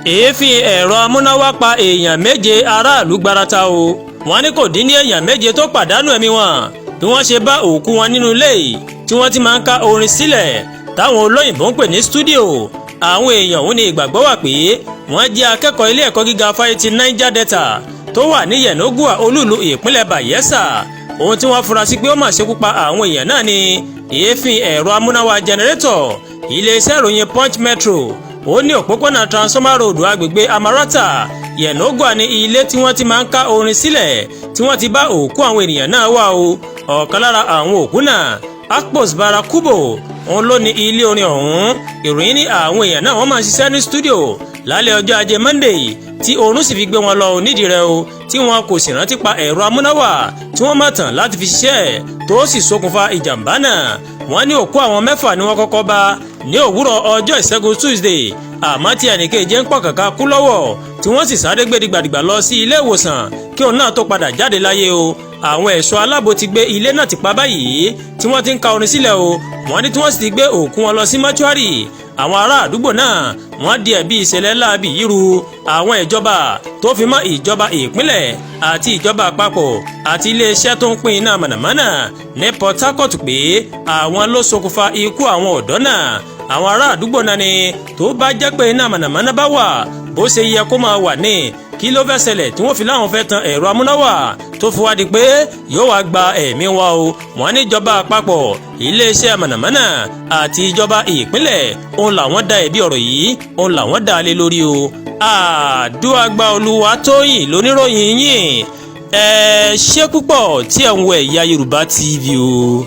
èéfín ẹ̀rọ amúnáwá pa èèyàn méje aráàlú gbarata o. wọ́n ní kò dín ní èèyàn méje tó pàdánù ẹ̀mí wọn bí wọ́n ṣe bá òkú wọn nínú ilé tí wọ́n ti máa ń ka orin sílẹ̀ táwọn olóyìnbó ń pè ní stúdíò. àwọn èèyàn òun ní ìgbàgbọ́ wà pé wọ́n jẹ́ akẹ́kọ̀ọ́ ilé ẹ̀kọ́ gíga fáyẹtì Niger Delta tó wà ní Yenogua olúùlú ìpínlẹ̀ Bayelsa. ohun tí wọ́n fura sí pé ó mà ṣekú pa àwọn èèyàn náà ni èéfín ẹ̀rọ amúnáwá jẹnẹrétọ̀. iléeṣẹ́ ìròyìn Punch Metro ó ní òpópónà Transformer Road agbègbè Amarata Yenogua ní ilé tí wọ́n ti máa ń ká orin sílẹ̀ tí wọ́n ti bá òkú àwọn ènìyàn náà wà o. ọ̀kan lára àwọn òkú náà Akpos Barakubo òun ló ní ilé orin ọ̀hún. ìròyìn ní àwọn èèyàn náà wọ́n máa ń ṣiṣẹ́ ní stúdíò lálẹ́ ọjọ́ ajé Monday tí oorun sì fi gbé wọn lọ nídìí rẹ̀ o tí wọn kò sì rántí pa ẹ̀rọ amúnáwá tí wọ́n máa tàn láti fi ṣiṣẹ́ tó sì ṣokùnfà ìjàmbá náà. wọ́n ní òkú àwọn mẹ́fà ni wọ́n kọ́kọ́ bá ní òwúrọ̀ ọjọ́ ìṣẹ́gun Tuesday àmọ́ tí ẹnìkejì ń pọ̀ kàkà kú lọ́wọ́ tí wọ́n sì sáré gbé dìgbàdìgbà lọ sí ilé ìwòsàn kí òun náà tó padà jáde láyé o. àwọn ẹ̀ṣọ́ aláàbò ti gbé ilé náà ti pa báyìí tí wọ́n ti ń ka orin sílẹ̀ o. wọ́n ní tí wọ́n sì ti gbé òkú wọn lọ sí mọ́ṣúárì. àwọn ará àdúgbò náà wọ́n di ẹ̀bi ìṣẹ̀lẹ̀ láabi yìí ru àwọn ìjọba tó fi mọ́ ìjọba ìpínlẹ̀ àti ìjọba àpapọ̀ àti iléeṣẹ́ tó ń pín iná mọ̀nàmọ́ná ní Port Harcourt pé àwọn ló ṣokùnfà ikú àwọn ọ̀dọ́ náà. àwọn ará àdúgbò náà ni tó bá jẹ́ pé iná mọ̀nàmọ́ná bá wà bó ṣe yẹ kó máa wà ní kí ló fẹ́ ṣẹlẹ̀ tí wọ́n fi láwọn fẹ́ tan ẹ̀rọ amúnáwá tó fi wá di pé yóò wá gba ẹ̀mí wa o. wọ́n ní ìjọba àpapọ̀ iléeṣẹ́ mọ̀nàmọ́ná àti ìjọba ìpínlẹ̀ òun làwọn dá ẹ̀bi ọ̀rọ̀ yìí òun làwọn dá lé lórí o. Àdúràgbà Olúwatóyìn lóníròyìn yìí ẹ ṣé púpọ̀ tí ẹ̀ ń wo Ẹ̀yà Yorùbá TV o.